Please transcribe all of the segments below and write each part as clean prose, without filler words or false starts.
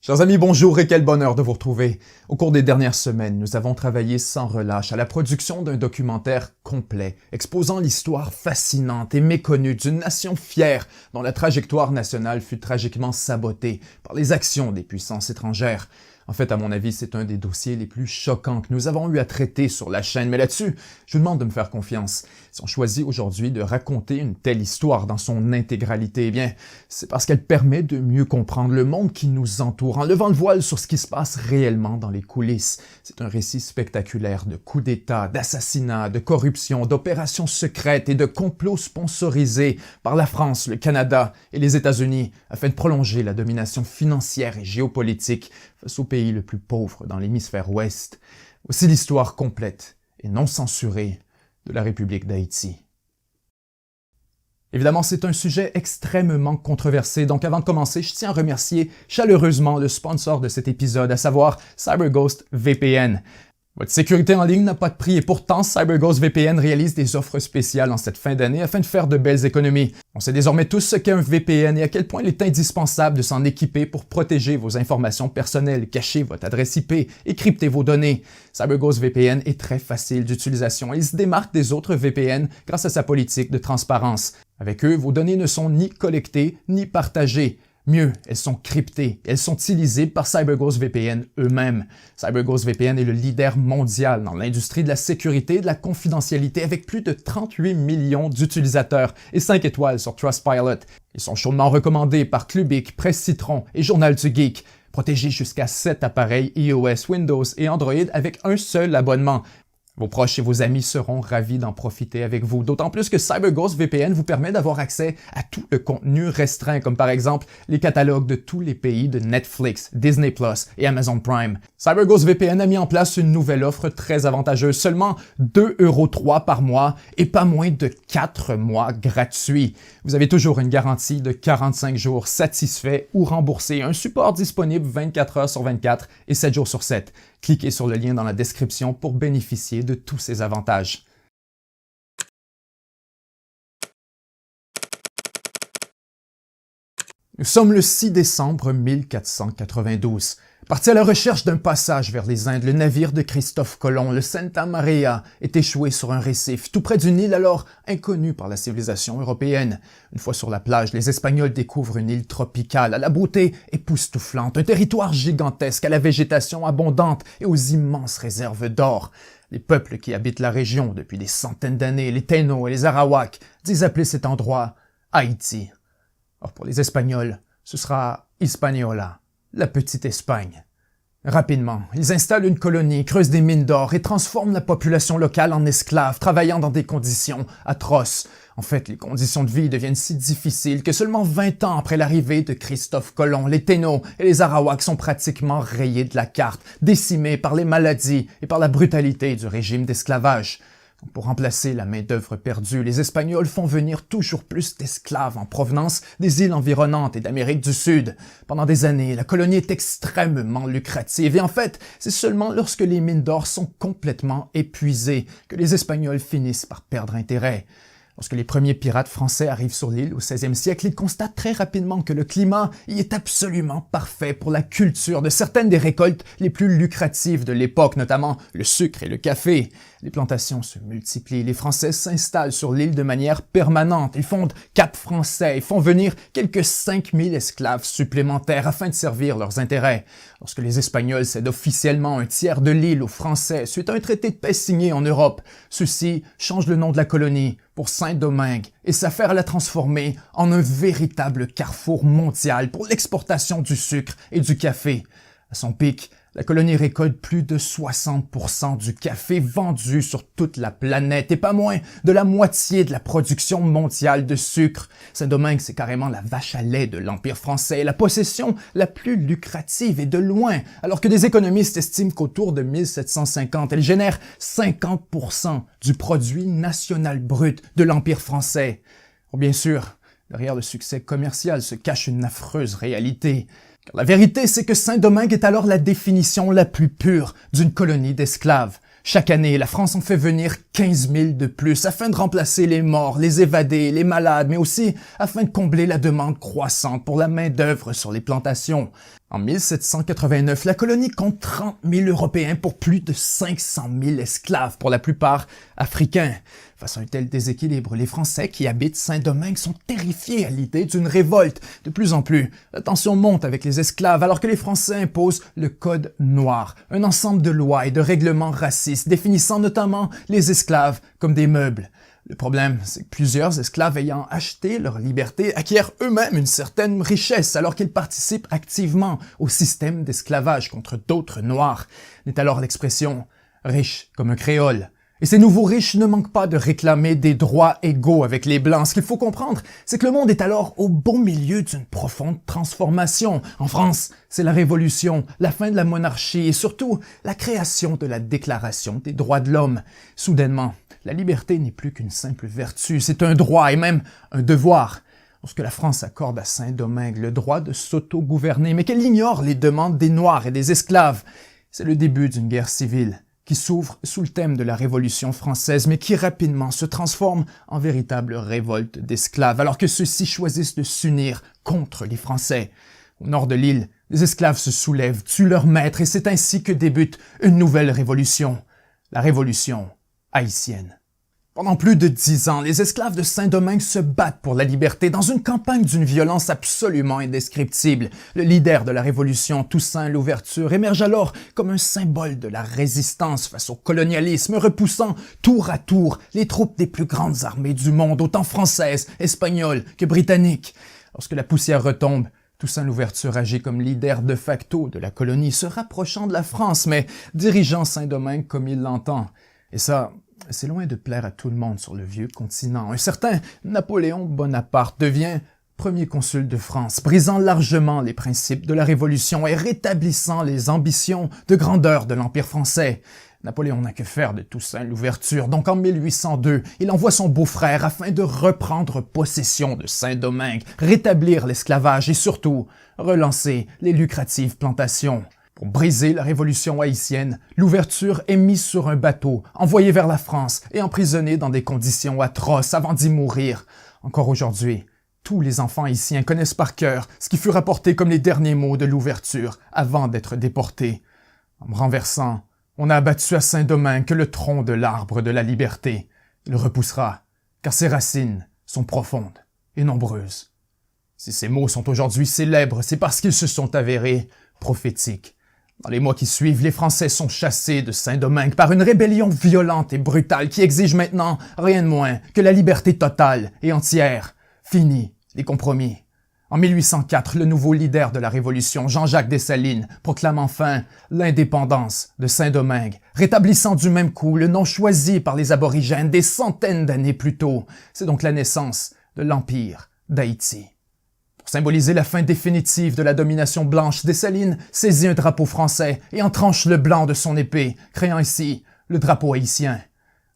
Chers amis, bonjour et quel bonheur de vous retrouver. Au cours des dernières semaines, nous avons travaillé sans relâche à la production d'un documentaire complet, exposant l'histoire fascinante et méconnue d'une nation fière dont la trajectoire nationale fut tragiquement sabotée par les actions des puissances étrangères. En fait, à mon avis, c'est un des dossiers les plus choquants que nous avons eu à traiter sur la chaîne, mais là-dessus, je vous demande de me faire confiance. Si on choisit aujourd'hui de raconter une telle histoire dans son intégralité, eh bien, c'est parce qu'elle permet de mieux comprendre le monde qui nous entoure, en levant le voile sur ce qui se passe réellement dans les coulisses. C'est un récit spectaculaire de coups d'État, d'assassinats, de corruption, d'opérations secrètes et de complots sponsorisés par la France, le Canada et les États-Unis afin de prolonger la domination financière et géopolitique face au pays le plus pauvre dans l'hémisphère ouest. Voici l'histoire complète et non censurée de la République d'Haïti. Évidemment, c'est un sujet extrêmement controversé, donc avant de commencer, je tiens à remercier chaleureusement le sponsor de cet épisode, à savoir CyberGhost VPN. Votre sécurité en ligne n'a pas de prix et pourtant, CyberGhost VPN réalise des offres spéciales en cette fin d'année afin de faire de belles économies. On sait désormais tous ce qu'est un VPN et à quel point il est indispensable de s'en équiper pour protéger vos informations personnelles, cacher votre adresse IP et crypter vos données. CyberGhost VPN est très facile d'utilisation et il se démarque des autres VPN grâce à sa politique de transparence. Avec eux, vos données ne sont ni collectées ni partagées. Mieux, elles sont cryptées et elles sont illisibles par CyberGhost VPN eux-mêmes. CyberGhost VPN est le leader mondial dans l'industrie de la sécurité et de la confidentialité avec plus de 38 millions d'utilisateurs et 5 étoiles sur Trustpilot. Ils sont chaudement recommandés par Clubic, Presse Citron et Journal du Geek. Protégés jusqu'à 7 appareils iOS, Windows et Android avec un seul abonnement. Vos proches et vos amis seront ravis d'en profiter avec vous, d'autant plus que CyberGhost VPN vous permet d'avoir accès à tout le contenu restreint, comme par exemple les catalogues de tous les pays de Netflix, Disney+ et Amazon Prime. CyberGhost VPN a mis en place une nouvelle offre très avantageuse, seulement 2,03 € par mois et pas moins de 4 mois gratuits. Vous avez toujours une garantie de 45 jours satisfait ou remboursé, un support disponible 24 heures sur 24 et 7 jours sur 7. Cliquez sur le lien dans la description pour bénéficier de tous ces avantages. Nous sommes le 6 décembre 1492. Parti à la recherche d'un passage vers les Indes, le navire de Christophe Colomb, le Santa Maria, est échoué sur un récif, tout près d'une île alors inconnue par la civilisation européenne. Une fois sur la plage, les Espagnols découvrent une île tropicale à la beauté époustouflante, un territoire gigantesque à la végétation abondante et aux immenses réserves d'or. Les peuples qui habitent la région depuis des centaines d'années, les Taínos et les Arawaks, disent appeler cet endroit Haïti. Or pour les Espagnols, ce sera Hispaniola, la petite Espagne. Rapidement, ils installent une colonie, creusent des mines d'or et transforment la population locale en esclaves, travaillant dans des conditions atroces. En fait, les conditions de vie deviennent si difficiles que seulement 20 ans après l'arrivée de Christophe Colomb, les Taínos et les Arawaks sont pratiquement rayés de la carte, décimés par les maladies et par la brutalité du régime d'esclavage. Pour remplacer la main-d'œuvre perdue, les Espagnols font venir toujours plus d'esclaves en provenance des îles environnantes et d'Amérique du Sud. Pendant des années, la colonie est extrêmement lucrative et en fait, c'est seulement lorsque les mines d'or sont complètement épuisées que les Espagnols finissent par perdre intérêt. Lorsque les premiers pirates français arrivent sur l'île au 16e siècle, ils constatent très rapidement que le climat y est absolument parfait pour la culture de certaines des récoltes les plus lucratives de l'époque, notamment le sucre et le café. Les plantations se multiplient, les Français s'installent sur l'île de manière permanente, ils fondent Cap Français et font venir quelques 5000 esclaves supplémentaires afin de servir leurs intérêts. Lorsque les Espagnols cèdent officiellement un tiers de l'île aux Français suite à un traité de paix signé en Europe, ceux-ci changent le nom de la colonie pour Saint-Domingue et s'affairent à la transformer en un véritable carrefour mondial pour l'exportation du sucre et du café. À son pic, la colonie récolte plus de 60% du café vendu sur toute la planète et pas moins de la moitié de la production mondiale de sucre. Saint-Domingue, c'est carrément la vache à lait de l'Empire français, la possession la plus lucrative et de loin, alors que des économistes estiment qu'autour de 1750, elle génère 50% du produit national brut de l'Empire français. Bon, bien sûr, derrière le succès commercial se cache une affreuse réalité. Car la vérité, c'est que Saint-Domingue est alors la définition la plus pure d'une colonie d'esclaves. Chaque année, la France en fait venir 15 000 de plus afin de remplacer les morts, les évadés, les malades, mais aussi afin de combler la demande croissante pour la main-d'œuvre sur les plantations. En 1789, la colonie compte 30 000 Européens pour plus de 500 000 esclaves, pour la plupart africains. Face à un tel déséquilibre, les Français qui habitent Saint-Domingue sont terrifiés à l'idée d'une révolte. De plus en plus, la tension monte avec les esclaves alors que les Français imposent le Code noir, un ensemble de lois et de règlements racistes définissant notamment les esclaves comme des meubles. Le problème, c'est que plusieurs esclaves ayant acheté leur liberté acquièrent eux-mêmes une certaine richesse alors qu'ils participent activement au système d'esclavage contre d'autres noirs. N'est alors l'expression « riche comme un créole ». Et ces nouveaux riches ne manquent pas de réclamer des droits égaux avec les Blancs. Ce qu'il faut comprendre, c'est que le monde est alors au beau milieu d'une profonde transformation. En France, c'est la Révolution, la fin de la monarchie et surtout la création de la Déclaration des droits de l'homme. Soudainement, la liberté n'est plus qu'une simple vertu, c'est un droit et même un devoir. Lorsque la France accorde à Saint-Domingue le droit de s'auto-gouverner, mais qu'elle ignore les demandes des Noirs et des esclaves, c'est le début d'une guerre civile qui s'ouvre sous le thème de la Révolution française, mais qui rapidement se transforme en véritable révolte d'esclaves, alors que ceux-ci choisissent de s'unir contre les Français. Au nord de l'île, les esclaves se soulèvent, tuent leurs maîtres, et c'est ainsi que débute une nouvelle révolution, la Révolution haïtienne. Pendant plus de 10 ans, les esclaves de Saint-Domingue se battent pour la liberté dans une campagne d'une violence absolument indescriptible. Le leader de la Révolution, Toussaint Louverture, émerge alors comme un symbole de la résistance face au colonialisme, repoussant tour à tour les troupes des plus grandes armées du monde, autant françaises, espagnoles que britanniques. Lorsque la poussière retombe, Toussaint Louverture agit comme leader de facto de la colonie, se rapprochant de la France, mais dirigeant Saint-Domingue comme il l'entend. Et ça, c'est loin de plaire à tout le monde sur le vieux continent. Un certain Napoléon Bonaparte devient premier consul de France, brisant largement les principes de la Révolution et rétablissant les ambitions de grandeur de l'Empire français. Napoléon n'a que faire de Toussaint Louverture, donc en 1802, il envoie son beau-frère afin de reprendre possession de Saint-Domingue, rétablir l'esclavage et surtout relancer les lucratives plantations. Pour briser la révolution haïtienne, Louverture est mis sur un bateau, envoyé vers la France et emprisonné dans des conditions atroces avant d'y mourir. Encore aujourd'hui, tous les enfants haïtiens connaissent par cœur ce qui fut rapporté comme les derniers mots de Louverture avant d'être déporté. En me renversant, on a abattu à Saint-Domingue que le tronc de l'arbre de la liberté. Il repoussera, car ses racines sont profondes et nombreuses. Si ces mots sont aujourd'hui célèbres, c'est parce qu'ils se sont avérés prophétiques. Dans les mois qui suivent, les Français sont chassés de Saint-Domingue par une rébellion violente et brutale qui exige maintenant rien de moins que la liberté totale et entière. Fini les compromis. En 1804, le nouveau leader de la Révolution, Jean-Jacques Dessalines, proclame enfin l'indépendance de Saint-Domingue, rétablissant du même coup le nom choisi par les aborigènes des centaines d'années plus tôt. C'est donc la naissance de l'Empire d'Haïti. Pour symboliser la fin définitive de la domination blanche, Dessalines saisit un drapeau français et en tranche le blanc de son épée, créant ainsi le drapeau haïtien.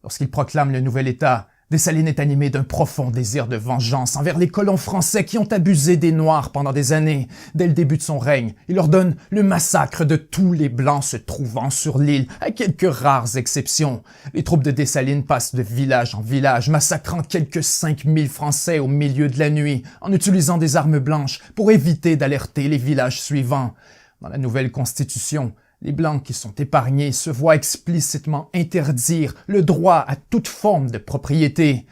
Lorsqu'il proclame le nouvel État, Dessalines est animé d'un profond désir de vengeance envers les colons français qui ont abusé des Noirs pendant des années. Dès le début de son règne, il ordonne le massacre de tous les Blancs se trouvant sur l'île, à quelques rares exceptions. Les troupes de Dessalines passent de village en village, massacrant quelques 5000 Français au milieu de la nuit, en utilisant des armes blanches pour éviter d'alerter les villages suivants. Dans la nouvelle Constitution, les Blancs qui sont épargnés se voient explicitement interdire le droit à toute forme de propriété.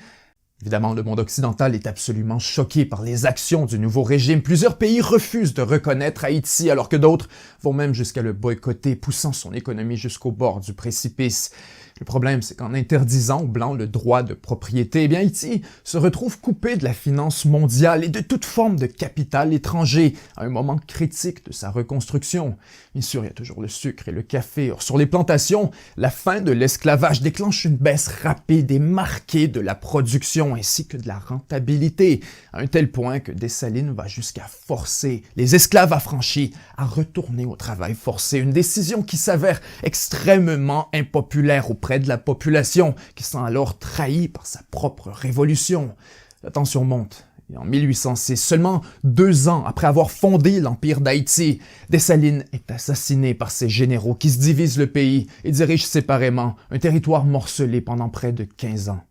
Évidemment, le monde occidental est absolument choqué par les actions du nouveau régime. Plusieurs pays refusent de reconnaître Haïti alors que d'autres vont même jusqu'à le boycotter, poussant son économie jusqu'au bord du précipice. Le problème, c'est qu'en interdisant aux Blancs le droit de propriété, eh bien Haïti se retrouve coupé de la finance mondiale et de toute forme de capital étranger à un moment critique de sa reconstruction. Bien sûr, il y a toujours le sucre et le café. Or, sur les plantations, la fin de l'esclavage déclenche une baisse rapide et marquée de la production ainsi que de la rentabilité, à un tel point que Dessalines va jusqu'à forcer les esclaves affranchis à retourner au travail forcé, une décision qui s'avère extrêmement impopulaire auprès de la population, qui se sent alors trahie par sa propre révolution. La tension monte, Et en 1806, seulement 2 ans après avoir fondé l'Empire d'Haïti, Dessalines est assassiné par ses généraux qui se divisent le pays et dirigent séparément un territoire morcelé pendant près de 15 ans.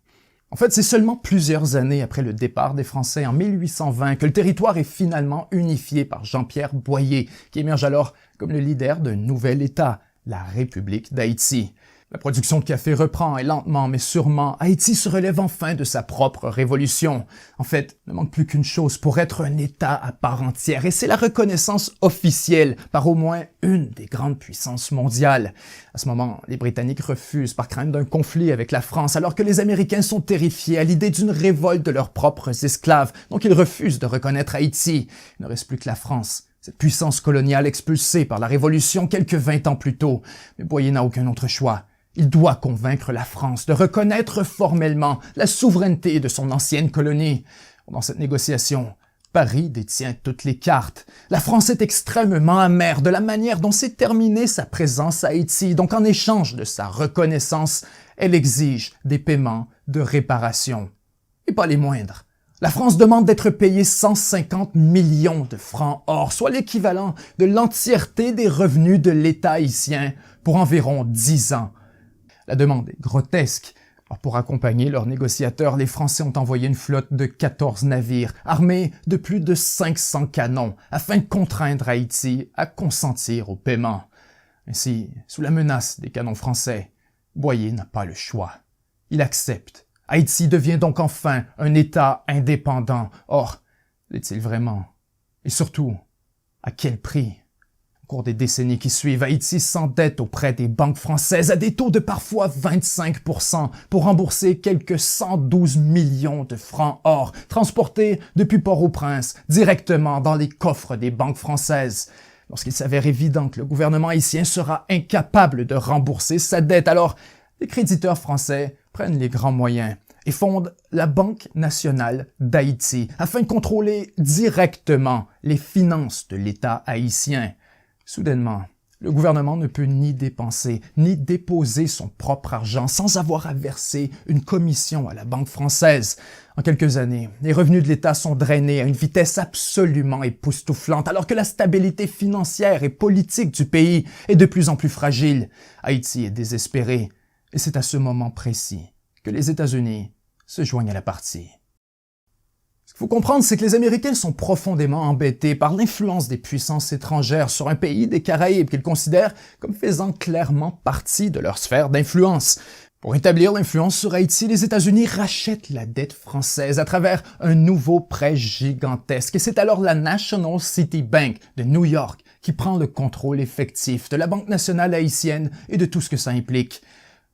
En fait, c'est seulement plusieurs années après le départ des Français en 1820 que le territoire est finalement unifié par Jean-Pierre Boyer, qui émerge alors comme le leader d'un nouvel État, la République d'Haïti. La production de café reprend et lentement mais sûrement, Haïti se relève enfin de sa propre révolution. En fait, il ne manque plus qu'une chose pour être un État à part entière et c'est la reconnaissance officielle par au moins une des grandes puissances mondiales. À ce moment, les Britanniques refusent par crainte d'un conflit avec la France alors que les Américains sont terrifiés à l'idée d'une révolte de leurs propres esclaves, donc ils refusent de reconnaître Haïti. Il ne reste plus que la France. Cette puissance coloniale expulsée par la Révolution quelques 20 ans plus tôt. Mais Boyer n'a aucun autre choix. Il doit convaincre la France de reconnaître formellement la souveraineté de son ancienne colonie. Dans cette négociation, Paris détient toutes les cartes. La France est extrêmement amère de la manière dont s'est terminée sa présence à Haïti, donc en échange de sa reconnaissance, elle exige des paiements de réparation. Et pas les moindres. La France demande d'être payée 150 millions de francs or, soit l'équivalent de l'entièreté des revenus de l'État haïtien pour environ 10 ans. La demande est grotesque. Alors pour accompagner leurs négociateurs, les Français ont envoyé une flotte de 14 navires, armés de plus de 500 canons, afin de contraindre Haïti à consentir au paiement. Ainsi, sous la menace des canons français, Boyer n'a pas le choix. Il accepte. Haïti devient donc enfin un État indépendant. Or, l'est-il vraiment? Et surtout, à quel prix? Au cours des décennies qui suivent, Haïti s'endette auprès des banques françaises à des taux de parfois 25% pour rembourser quelques 112 millions de francs or transportés depuis Port-au-Prince directement dans les coffres des banques françaises. Lorsqu'il s'avère évident que le gouvernement haïtien sera incapable de rembourser sa dette, alors les créditeurs français prennent les grands moyens et fondent la Banque nationale d'Haïti afin de contrôler directement les finances de l'État haïtien. Soudainement, le gouvernement ne peut ni dépenser, ni déposer son propre argent sans avoir à verser une commission à la Banque française. En quelques années, les revenus de l'État sont drainés à une vitesse absolument époustouflante, alors que la stabilité financière et politique du pays est de plus en plus fragile. Haïti est désespéré, et c'est à ce moment précis que les États-Unis se joignent à la partie. Ce qu'il faut comprendre, c'est que les Américains sont profondément embêtés par l'influence des puissances étrangères sur un pays des Caraïbes qu'ils considèrent comme faisant clairement partie de leur sphère d'influence. Pour établir l'influence sur Haïti, les États-Unis rachètent la dette française à travers un nouveau prêt gigantesque et c'est alors la National City Bank de New York qui prend le contrôle effectif de la Banque nationale haïtienne et de tout ce que ça implique.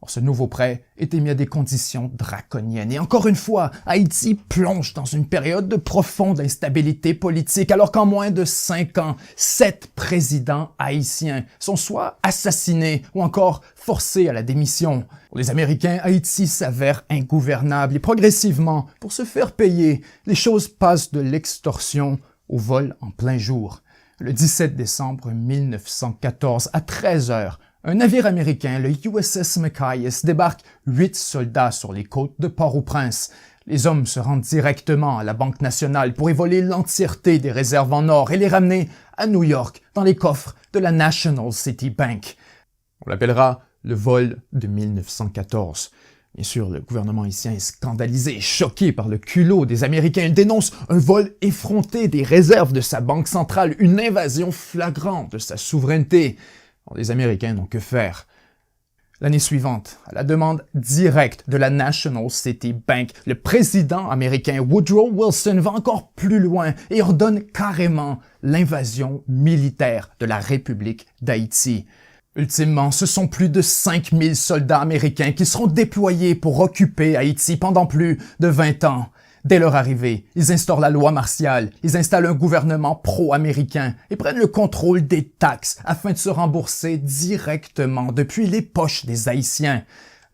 Or, ce nouveau prêt est émis à des conditions draconiennes. Et encore une fois, Haïti plonge dans une période de profonde instabilité politique, alors qu'en moins de 5 ans, 7 présidents haïtiens sont soit assassinés ou encore forcés à la démission. Pour les Américains, Haïti s'avère ingouvernable et progressivement, pour se faire payer, les choses passent de l'extorsion au vol en plein jour. Le 17 décembre 1914, à 13 heures, un navire américain, le USS Machias, débarque 8 soldats sur les côtes de Port-au-Prince. Les hommes se rendent directement à la Banque nationale pour y voler l'entièreté des réserves en or et les ramener à New York dans les coffres de la National City Bank. On l'appellera le vol de 1914. Bien sûr, le gouvernement haïtien est scandalisé, choqué par le culot des Américains. Il dénonce un vol effronté des réserves de sa banque centrale, une invasion flagrante de sa souveraineté. Les Américains n'ont que faire. L'année suivante, à la demande directe de la National City Bank, le président américain Woodrow Wilson va encore plus loin et ordonne carrément l'invasion militaire de la République d'Haïti. Ultimement, ce sont plus de 5000 soldats américains qui seront déployés pour occuper Haïti pendant plus de 20 ans. Dès leur arrivée, ils instaurent la loi martiale, ils installent un gouvernement pro-américain et prennent le contrôle des taxes afin de se rembourser directement depuis les poches des Haïtiens.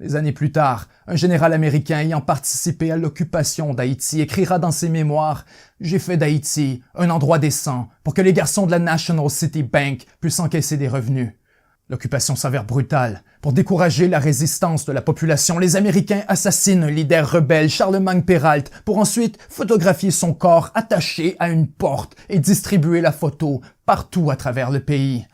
Des années plus tard, un général américain ayant participé à l'occupation d'Haïti écrira dans ses mémoires « J'ai fait d'Haïti un endroit décent pour que les garçons de la National City Bank puissent encaisser des revenus. » L'occupation s'avère brutale. Pour décourager la résistance de la population, les Américains assassinent un leader rebelle, Charlemagne Péralte, pour ensuite photographier son corps attaché à une porte et distribuer la photo partout à travers le pays.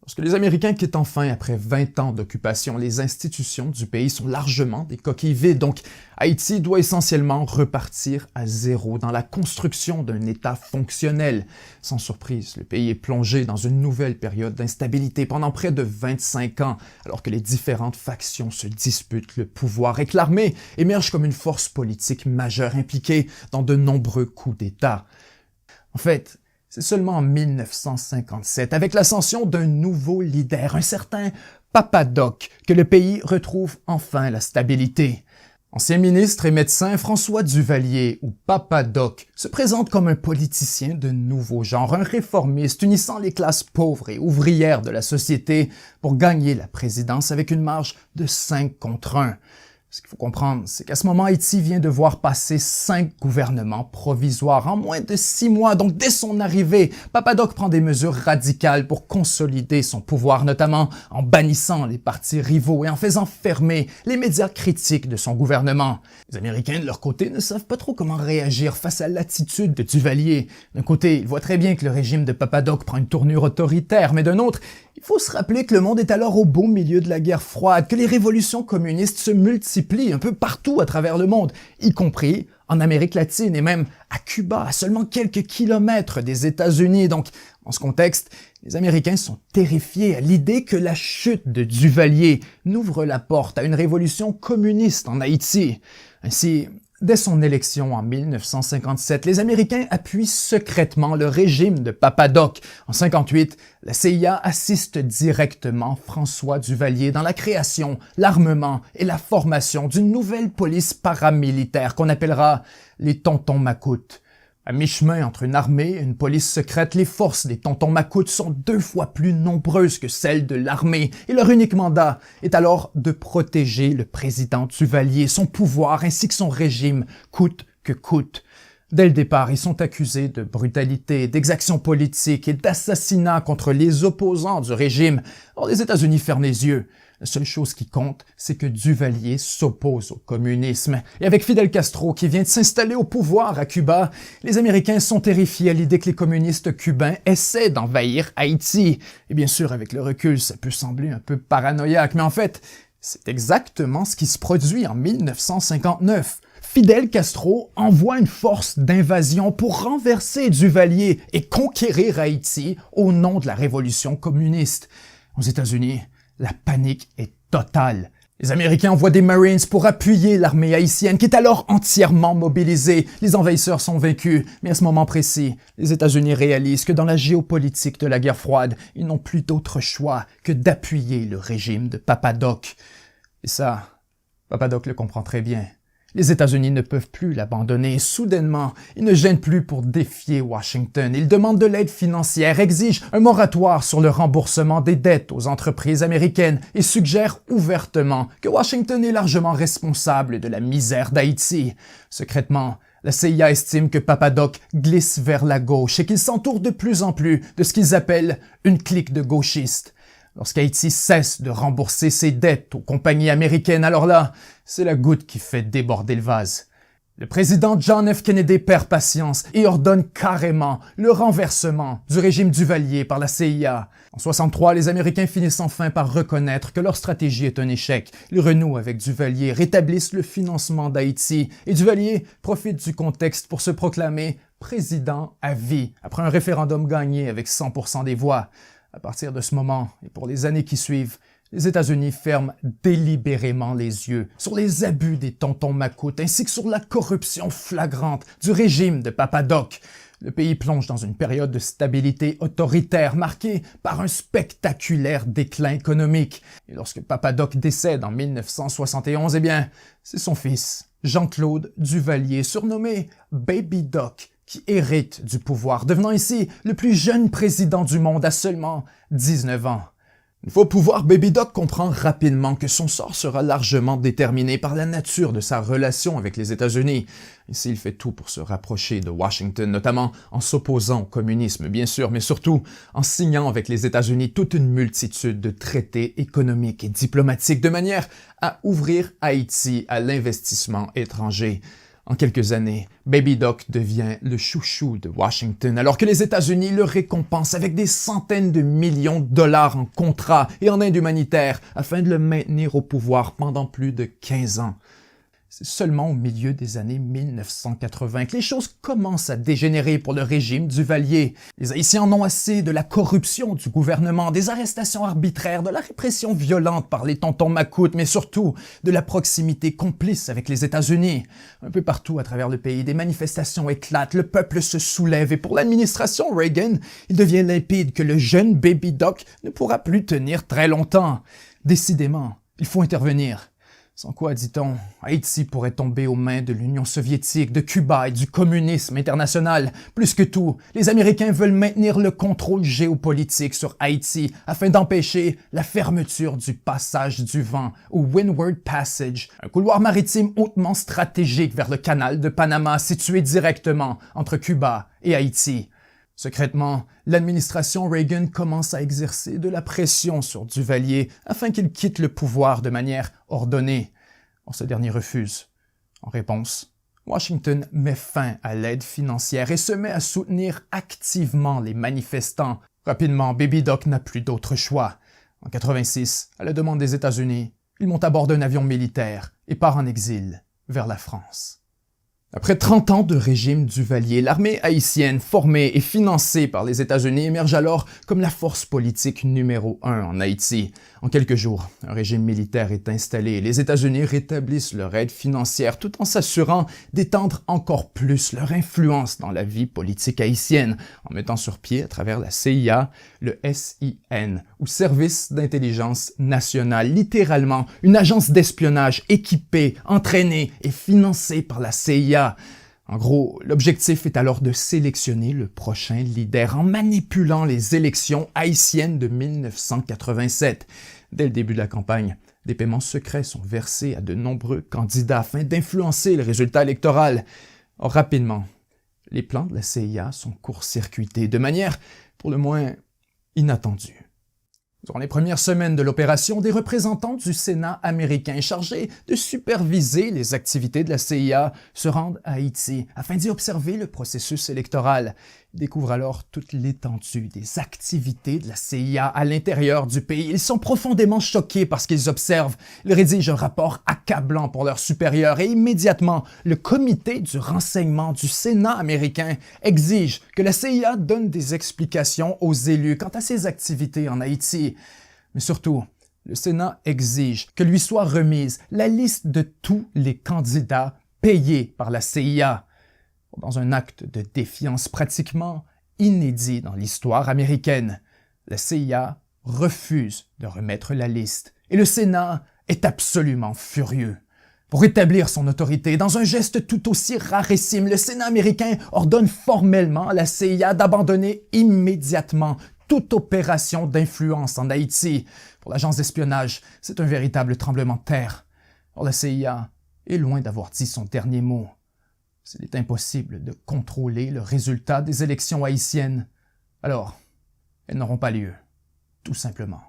Lorsque les Américains quittent enfin après 20 ans d'occupation, les institutions du pays sont largement des coquilles vides, donc Haïti doit essentiellement repartir à zéro dans la construction d'un État fonctionnel. Sans surprise, le pays est plongé dans une nouvelle période d'instabilité pendant près de 25 ans, alors que les différentes factions se disputent le pouvoir et que l'armée émerge comme une force politique majeure impliquée dans de nombreux coups d'État. En fait, c'est seulement en 1957, avec l'ascension d'un nouveau leader, un certain Papa Doc, que le pays retrouve enfin la stabilité. Ancien ministre et médecin, François Duvalier, ou Papa Doc, se présente comme un politicien de nouveau genre, un réformiste unissant les classes pauvres et ouvrières de la société pour gagner la présidence avec une marge de 5 contre 1. Ce qu'il faut comprendre, c'est qu'à ce moment, Haïti vient de voir passer 5 gouvernements provisoires en moins de 6 mois. Donc, dès son arrivée, Papa Doc prend des mesures radicales pour consolider son pouvoir, notamment en bannissant les partis rivaux et en faisant fermer les médias critiques de son gouvernement. Les Américains, de leur côté, ne savent pas trop comment réagir face à l'attitude de Duvalier. D'un côté, ils voient très bien que le régime de Papa Doc prend une tournure autoritaire, mais d'un autre, il faut se rappeler que le monde est alors au beau milieu de la guerre froide, que les révolutions communistes se multiplient un peu partout à travers le monde, y compris en Amérique latine et même à Cuba, à seulement quelques kilomètres des États-Unis. Donc, dans ce contexte, les Américains sont terrifiés à l'idée que la chute de Duvalier n'ouvre la porte à une révolution communiste en Haïti. Ainsi, dès son élection en 1957, les Américains appuient secrètement le régime de Papa Doc. En 1958, la CIA assiste directement François Duvalier dans la création, l'armement et la formation d'une nouvelle police paramilitaire qu'on appellera les Tontons Macoutes. À mi-chemin entre une armée et une police secrète, les forces des Tontons Macoutes sont 2 fois plus nombreuses que celles de l'armée et leur unique mandat est alors de protéger le président Duvalier, son pouvoir ainsi que son régime, coûte que coûte. Dès le départ, ils sont accusés de brutalité, d'exactions politiques et d'assassinat contre les opposants du régime. Or, les États-Unis ferment les yeux. La seule chose qui compte, c'est que Duvalier s'oppose au communisme. Et avec Fidel Castro qui vient de s'installer au pouvoir à Cuba, les Américains sont terrifiés à l'idée que les communistes cubains essaient d'envahir Haïti. Et bien sûr, avec le recul, ça peut sembler un peu paranoïaque, mais en fait, c'est exactement ce qui se produit en 1959. Fidel Castro envoie une force d'invasion pour renverser Duvalier et conquérir Haïti au nom de la révolution communiste. Aux États-Unis, la panique est totale. Les Américains envoient des Marines pour appuyer l'armée haïtienne qui est alors entièrement mobilisée. Les envahisseurs sont vaincus, mais à ce moment précis, les États-Unis réalisent que dans la géopolitique de la guerre froide, ils n'ont plus d'autre choix que d'appuyer le régime de Papa Doc. Et ça, Papa Doc le comprend très bien. Les États-Unis ne peuvent plus l'abandonner. Soudainement, ils ne gênent plus pour défier Washington. Ils demandent de l'aide financière, exigent un moratoire sur le remboursement des dettes aux entreprises américaines et suggèrent ouvertement que Washington est largement responsable de la misère d'Haïti. Secrètement, la CIA estime que Papa Doc glisse vers la gauche et qu'il s'entoure de plus en plus de ce qu'ils appellent une clique de gauchistes. Lorsqu'Haïti cesse de rembourser ses dettes aux compagnies américaines, alors là, c'est la goutte qui fait déborder le vase. Le président John F. Kennedy perd patience et ordonne carrément le renversement du régime Duvalier par la CIA. En 1963, les Américains finissent enfin par reconnaître que leur stratégie est un échec. Ils renouent avec Duvalier, rétablissent le financement d'Haïti et Duvalier profite du contexte pour se proclamer président à vie après un référendum gagné avec 100% des voix. À partir de ce moment, et pour les années qui suivent, les États-Unis ferment délibérément les yeux sur les abus des Tontons Macoutes ainsi que sur la corruption flagrante du régime de Papa Doc. Le pays plonge dans une période de stabilité autoritaire marquée par un spectaculaire déclin économique. Et lorsque Papa Doc décède en 1971, c'est son fils, Jean-Claude Duvalier, surnommé Baby Doc, qui hérite du pouvoir, devenant ainsi le plus jeune président du monde à seulement 19 ans. Une fois au pouvoir, Baby Doc comprend rapidement que son sort sera largement déterminé par la nature de sa relation avec les États-Unis. Ici, il fait tout pour se rapprocher de Washington, notamment en s'opposant au communisme, bien sûr, mais surtout en signant avec les États-Unis toute une multitude de traités économiques et diplomatiques de manière à ouvrir Haïti à l'investissement étranger. En quelques années, Baby Doc devient le chouchou de Washington, alors que les États-Unis le récompensent avec des centaines de millions de dollars en contrats et en aide humanitaire afin de le maintenir au pouvoir pendant plus de 15 ans. C'est seulement au milieu des années 1980 que les choses commencent à dégénérer pour le régime Duvalier. Les Haïtiens en ont assez de la corruption du gouvernement, des arrestations arbitraires, de la répression violente par les tontons macoutes, mais surtout de la proximité complice avec les États-Unis. Un peu partout à travers le pays, des manifestations éclatent, le peuple se soulève et pour l'administration Reagan, il devient limpide que le jeune Baby Doc ne pourra plus tenir très longtemps. Décidément, il faut intervenir. Sans quoi, dit-on, Haïti pourrait tomber aux mains de l'Union soviétique, de Cuba et du communisme international. Plus que tout, les Américains veulent maintenir le contrôle géopolitique sur Haïti afin d'empêcher la fermeture du passage du vent, ou Windward Passage, un couloir maritime hautement stratégique vers le canal de Panama situé directement entre Cuba et Haïti. Secrètement, l'administration Reagan commence à exercer de la pression sur Duvalier afin qu'il quitte le pouvoir de manière ordonnée. Or, ce dernier refuse. En réponse, Washington met fin à l'aide financière et se met à soutenir activement les manifestants. Rapidement, Baby Doc n'a plus d'autre choix. En 86, à la demande des États-Unis, il monte à bord d'un avion militaire et part en exil vers la France. Après 30 ans de régime Duvalier, l'armée haïtienne, formée et financée par les États-Unis, émerge alors comme la force politique numéro 1 en Haïti. En quelques jours, un régime militaire est installé et les États-Unis rétablissent leur aide financière tout en s'assurant d'étendre encore plus leur influence dans la vie politique haïtienne, en mettant sur pied à travers la CIA le SIN, ou Service d'intelligence nationale, littéralement une agence d'espionnage équipée, entraînée et financée par la CIA. En gros, l'objectif est alors de sélectionner le prochain leader en manipulant les élections haïtiennes de 1987. Dès le début de la campagne, des paiements secrets sont versés à de nombreux candidats afin d'influencer le résultat électoral. Or, rapidement, les plans de la CIA sont court-circuités de manière, pour le moins, inattendue. Durant les premières semaines de l'opération, des représentants du Sénat américain chargés de superviser les activités de la CIA se rendent à Haïti afin d'y observer le processus électoral. Ils découvrent alors toute l'étendue des activités de la CIA à l'intérieur du pays. Ils sont profondément choqués par ce qu'ils observent. Ils rédigent un rapport accablant pour leurs supérieurs et immédiatement, le comité du renseignement du Sénat américain exige que la CIA donne des explications aux élus quant à ses activités en Haïti. Mais surtout, le Sénat exige que lui soit remise la liste de tous les candidats payés par la CIA. Dans un acte de défiance pratiquement inédit dans l'histoire américaine, la CIA refuse de remettre la liste et le Sénat est absolument furieux. Pour établir son autorité, dans un geste tout aussi rarissime, le Sénat américain ordonne formellement à la CIA d'abandonner immédiatement toute opération d'influence en Haïti. Pour l'agence d'espionnage, c'est un véritable tremblement de terre. Or, la CIA est loin d'avoir dit son dernier mot. S'il est impossible de contrôler le résultat des élections haïtiennes, alors elles n'auront pas lieu, tout simplement.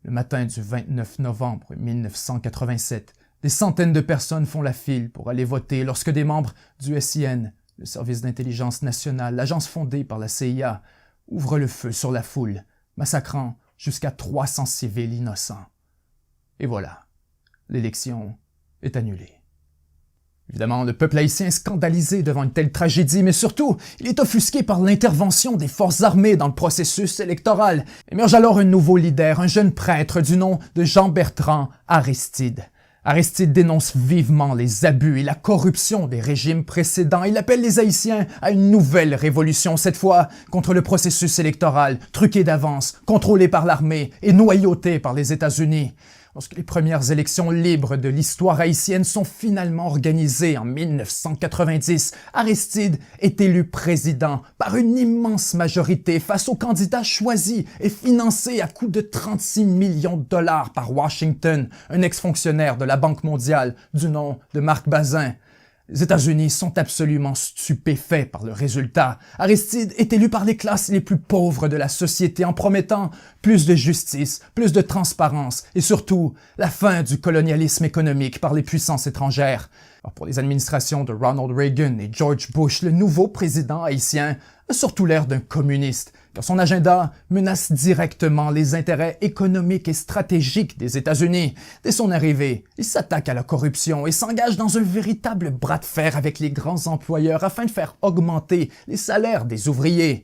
Le matin du 29 novembre 1987, des centaines de personnes font la file pour aller voter lorsque des membres du SIN, le Service d'intelligence nationale, l'agence fondée par la CIA, ouvrent le feu sur la foule, massacrant jusqu'à 300 civils innocents. Et voilà, l'élection est annulée. Évidemment, le peuple haïtien est scandalisé devant une telle tragédie, mais surtout, il est offusqué par l'intervention des forces armées dans le processus électoral. Émerge alors un nouveau leader, un jeune prêtre du nom de Jean-Bertrand Aristide. Aristide dénonce vivement les abus et la corruption des régimes précédents. Il appelle les Haïtiens à une nouvelle révolution, cette fois contre le processus électoral, truqué d'avance, contrôlé par l'armée et noyauté par les États-Unis. lorsque les premières élections libres de l'histoire haïtienne sont finalement organisées en 1990, Aristide est élu président par une immense majorité face au candidat choisi et financé à coût de 36 millions de dollars par Washington, un ex-fonctionnaire de la Banque mondiale du nom de Marc Bazin. Les États-Unis sont absolument stupéfaits par le résultat. Aristide est élu par les classes les plus pauvres de la société en promettant plus de justice, plus de transparence et surtout la fin du colonialisme économique par les puissances étrangères. Alors pour les administrations de Ronald Reagan et George Bush, le nouveau président haïtien a surtout l'air d'un communiste, car son agenda menace directement les intérêts économiques et stratégiques des États-Unis. Dès son arrivée, il s'attaque à la corruption et s'engage dans un véritable bras de fer avec les grands employeurs afin de faire augmenter les salaires des ouvriers.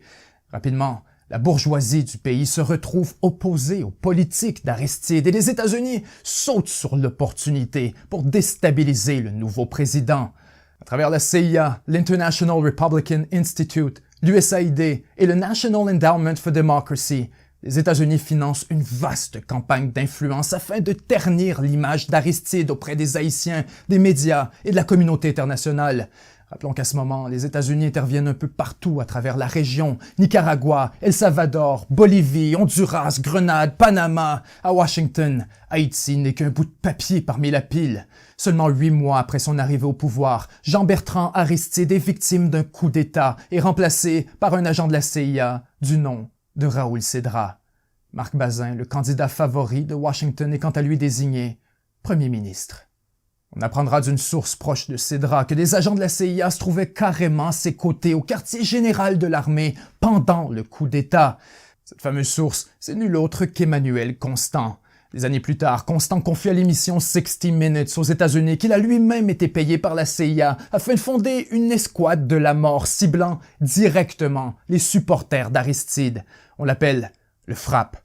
Rapidement, la bourgeoisie du pays se retrouve opposée aux politiques d'Aristide et les États-Unis sautent sur l'opportunité pour déstabiliser le nouveau président. À travers la CIA, l'International Republican Institute, l'USAID et le National Endowment for Democracy, les États-Unis financent une vaste campagne d'influence afin de ternir l'image d'Aristide auprès des Haïtiens, des médias et de la communauté internationale. Rappelons qu'à ce moment, les États-Unis interviennent un peu partout à travers la région. Nicaragua, El Salvador, Bolivie, Honduras, Grenade, Panama. À Washington, Haïti n'est qu'un bout de papier parmi la pile. Seulement 8 mois après son arrivée au pouvoir, Jean-Bertrand Aristide est victime d'un coup d'État et remplacé par un agent de la CIA du nom de Raoul Cedras. Marc Bazin, le candidat favori de Washington, est quant à lui désigné premier ministre. On apprendra d'une source proche de Cedras que des agents de la CIA se trouvaient carrément à ses côtés au quartier général de l'armée pendant le coup d'État. Cette fameuse source, c'est nul autre qu'Emmanuel Constant. Des années plus tard, Constant confie à l'émission 60 Minutes aux États-Unis qu'il a lui-même été payé par la CIA afin de fonder une escouade de la mort ciblant directement les supporters d'Aristide. On l'appelle le FRAP.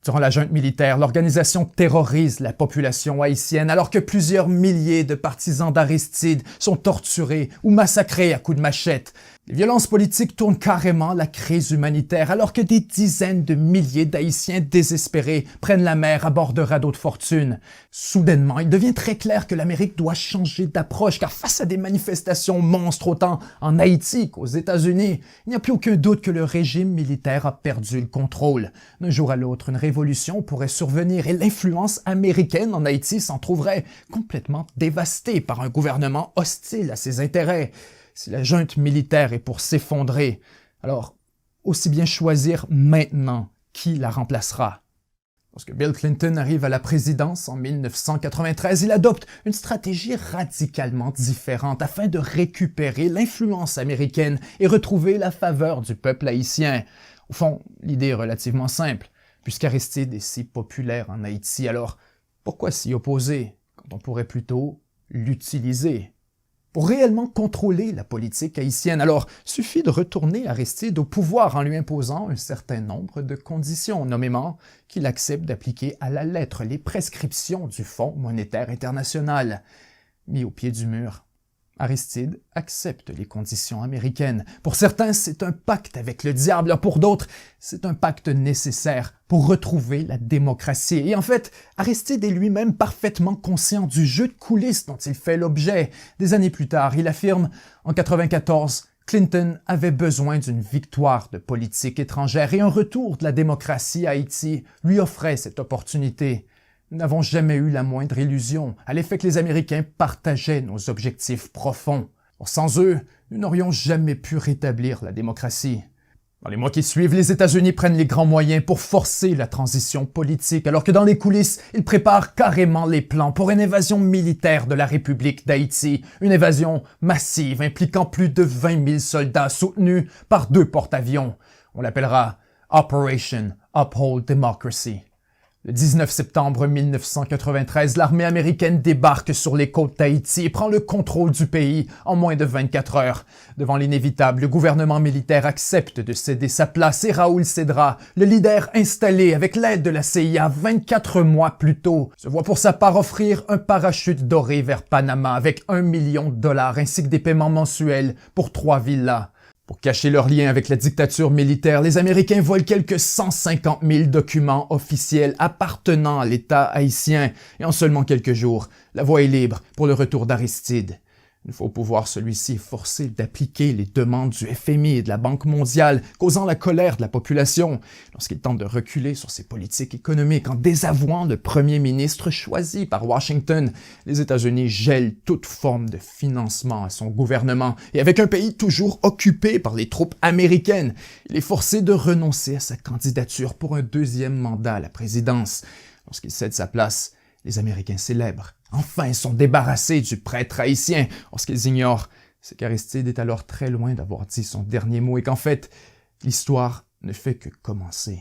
Durant la junte militaire, l'organisation terrorise la population haïtienne alors que plusieurs milliers de partisans d'Aristide sont torturés ou massacrés à coups de machette. Les violences politiques tournent carrément la crise humanitaire alors que des dizaines de milliers d'Haïtiens désespérés prennent la mer à bord de radeaux de fortune. Soudainement, il devient très clair que l'Amérique doit changer d'approche car face à des manifestations monstres autant en Haïti qu'aux États-Unis, il n'y a plus aucun doute que le régime militaire a perdu le contrôle. D'un jour à l'autre, une révolution pourrait survenir et l'influence américaine en Haïti s'en trouverait complètement dévastée par un gouvernement hostile à ses intérêts. Si la junte militaire est pour s'effondrer, alors aussi bien choisir maintenant qui la remplacera. Lorsque Bill Clinton arrive à la présidence en 1993, il adopte une stratégie radicalement différente afin de récupérer l'influence américaine et retrouver la faveur du peuple haïtien. Au fond, l'idée est relativement simple. Puisqu'Aristide est si populaire en Haïti, alors pourquoi s'y opposer quand on pourrait plutôt l'utiliser? Pour réellement contrôler la politique haïtienne, alors suffit de retourner Aristide au pouvoir en lui imposant un certain nombre de conditions, nommément qu'il accepte d'appliquer à la lettre les prescriptions du Fonds monétaire international. Mis au pied du mur, Aristide accepte les conditions américaines. Pour certains, c'est un pacte avec le diable. Pour d'autres, c'est un pacte nécessaire pour retrouver la démocratie. Et en fait, Aristide est lui-même parfaitement conscient du jeu de coulisses dont il fait l'objet. Des années plus tard, il affirme en 1994, Clinton avait besoin d'une victoire de politique étrangère et un retour de la démocratie à Haïti lui offrait cette opportunité. Nous n'avons jamais eu la moindre illusion à l'effet que les Américains partageaient nos objectifs profonds. Sans eux, nous n'aurions jamais pu rétablir la démocratie. Dans les mois qui suivent, les États-Unis prennent les grands moyens pour forcer la transition politique, alors que dans les coulisses, ils préparent carrément les plans pour une invasion militaire de la République d'Haïti, une invasion massive impliquant plus de 20 000 soldats soutenus par 2 porte-avions. On l'appellera Operation Uphold Democracy. Le 19 septembre 1993, l'armée américaine débarque sur les côtes d'Haïti et prend le contrôle du pays en moins de 24 heures. Devant l'inévitable, le gouvernement militaire accepte de céder sa place et Raoul Cedras, le leader installé avec l'aide de la CIA 24 mois plus tôt, se voit pour sa part offrir un parachute doré vers Panama avec $1 million ainsi que des paiements mensuels pour 3 villas. Pour cacher leur lien avec la dictature militaire, les Américains volent quelques 150 000 documents officiels appartenant à l'État haïtien et en seulement quelques jours, la voie est libre pour le retour d'Aristide. Une fois au pouvoir, celui-ci est forcé d'appliquer les demandes du FMI et de la Banque mondiale, causant la colère de la population lorsqu'il tente de reculer sur ses politiques économiques en désavouant le premier ministre choisi par Washington. Les États-Unis gèlent toute forme de financement à son gouvernement et avec un pays toujours occupé par les troupes américaines, il est forcé de renoncer à sa candidature pour un deuxième mandat à la présidence. Lorsqu'il cède sa place, les Américains célèbrent. Enfin, ils sont débarrassés du prêtre haïtien. Or, ce qu'ils ignorent, c'est qu'Aristide est alors très loin d'avoir dit son dernier mot et qu'en fait, l'histoire ne fait que commencer.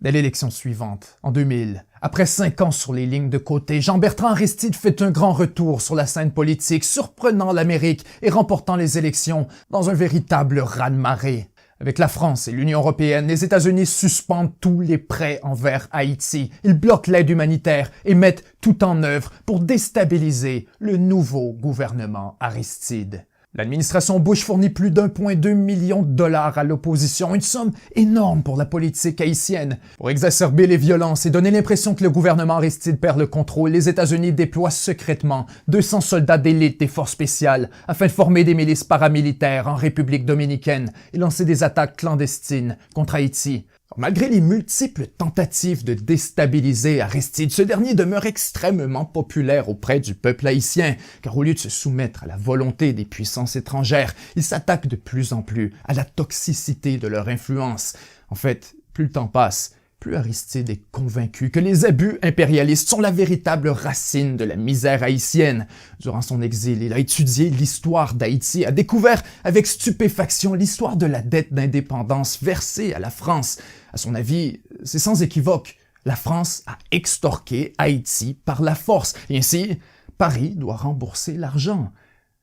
Dès l'élection suivante, en 2000, après 5 ans sur les lignes de côté, Jean-Bertrand Aristide fait un grand retour sur la scène politique, surprenant l'Amérique et remportant les élections dans un véritable raz-de-marée. Avec la France et l'Union européenne, les États-Unis suspendent tous les prêts envers Haïti. Ils bloquent l'aide humanitaire et mettent tout en œuvre pour déstabiliser le nouveau gouvernement Aristide. L'administration Bush fournit plus d'1,2 million de dollars à l'opposition, une somme énorme pour la politique haïtienne. Pour exacerber les violences et donner l'impression que le gouvernement Aristide perd le contrôle, les États-Unis déploient secrètement 200 soldats d'élite des forces spéciales afin de former des milices paramilitaires en République dominicaine et lancer des attaques clandestines contre Haïti. Malgré les multiples tentatives de déstabiliser Aristide, ce dernier demeure extrêmement populaire auprès du peuple haïtien, car au lieu de se soumettre à la volonté des puissances étrangères, il s'attaque de plus en plus à la toxicité de leur influence. En fait, plus le temps passe, plus Aristide est convaincu que les abus impérialistes sont la véritable racine de la misère haïtienne. Durant son exil, il a étudié l'histoire d'Haïti, a découvert avec stupéfaction l'histoire de la dette d'indépendance versée à la France. À son avis, c'est sans équivoque. La France a extorqué Haïti par la force, et ainsi, Paris doit rembourser l'argent.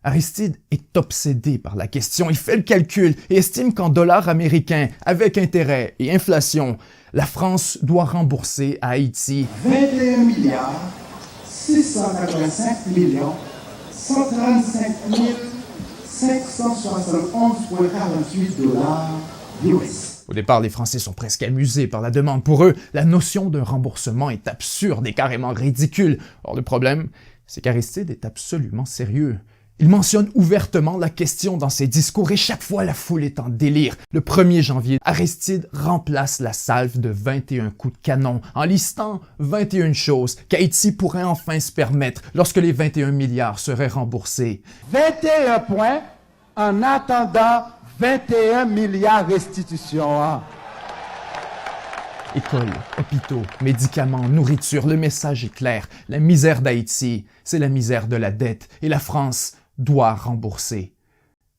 Aristide est obsédé par la question, il fait le calcul et estime qu'en dollars américains, avec intérêt et inflation, la France doit rembourser à Haïti 21 milliards 685 millions 135 571,48 dollars US. Au départ, les Français sont presque amusés par la demande. Pour eux, la notion d'un remboursement est absurde et carrément ridicule. Or, le problème, c'est qu'Aristide est absolument sérieux. Il mentionne ouvertement la question dans ses discours et chaque fois la foule est en délire. Le 1er janvier, Aristide remplace la salve de 21 coups de canon en listant 21 choses qu'Haïti pourrait enfin se permettre lorsque les 21 milliards seraient remboursés. 21 points en attendant 21 milliards restitution. Écoles, hôpitaux, médicaments, nourriture, le message est clair. La misère d'Haïti, c'est la misère de la dette et la France doit rembourser.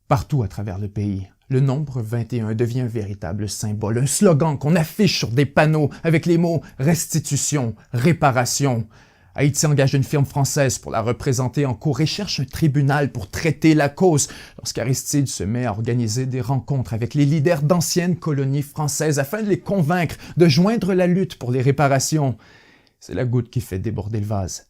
Partout à travers le pays, le nombre 21 devient un véritable symbole, un slogan qu'on affiche sur des panneaux avec les mots « restitution »,« réparation ». Haïti engage une firme française pour la représenter en cours et cherche un tribunal pour traiter la cause. Lorsqu'Aristide se met à organiser des rencontres avec les leaders d'anciennes colonies françaises afin de les convaincre de joindre la lutte pour les réparations, c'est la goutte qui fait déborder le vase.